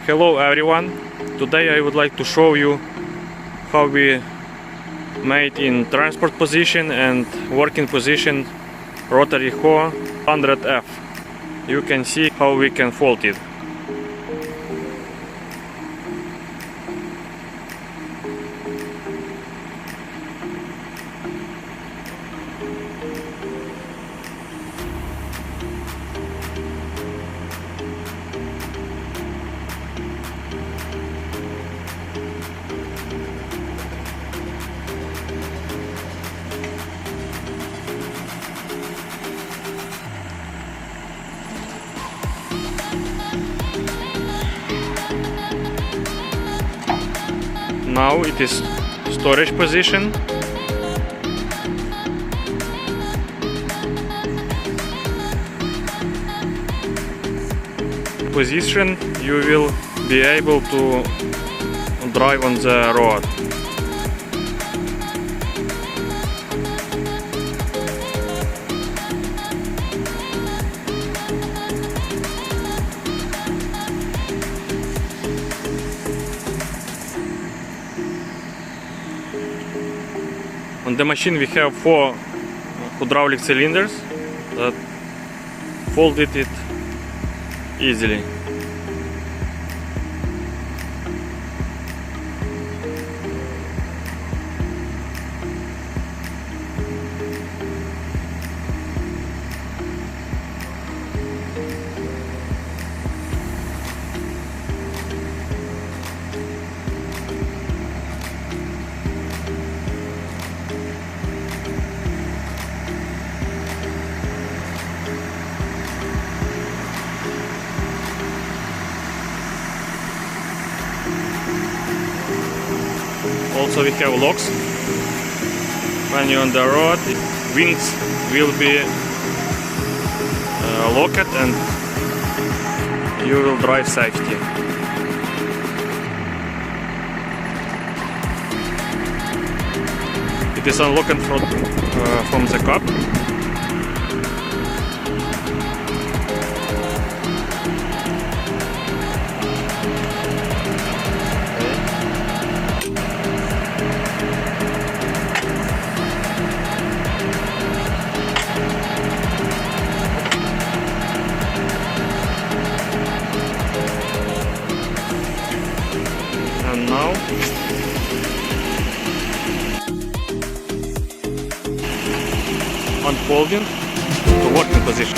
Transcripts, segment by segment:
Hello everyone, today I would like to show you how we made in transport position and working position rotary hoe 100F. You can see how we can fold it. Now it is storage position. Position you will be able to drive on the road. On the machine we have 4 hydraulic cylinders that folded it easily. Also we have locks. When you're on the road, wings will be locked and you will drive safety. It is unlocked from the cab. And now unfolding to working position.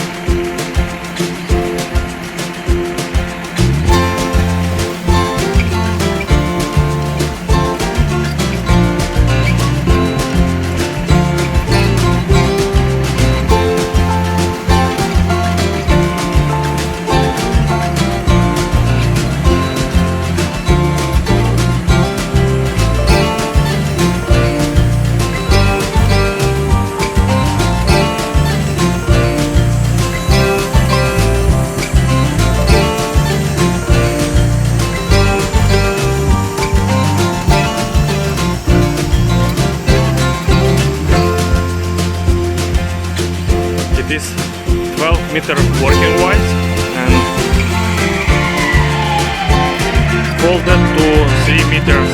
It is 12 meter working wide and folded to 3 meters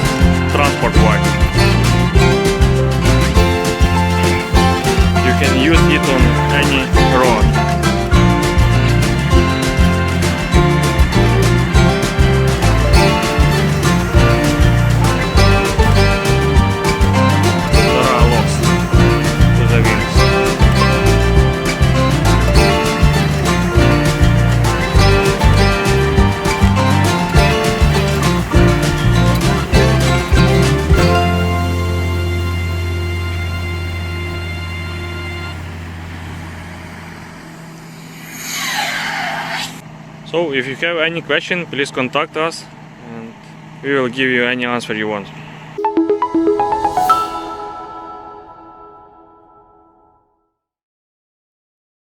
transport wide. You can use it on any road. There are locks to the wings. So if you have any question, please contact us and we will give you any answer you want.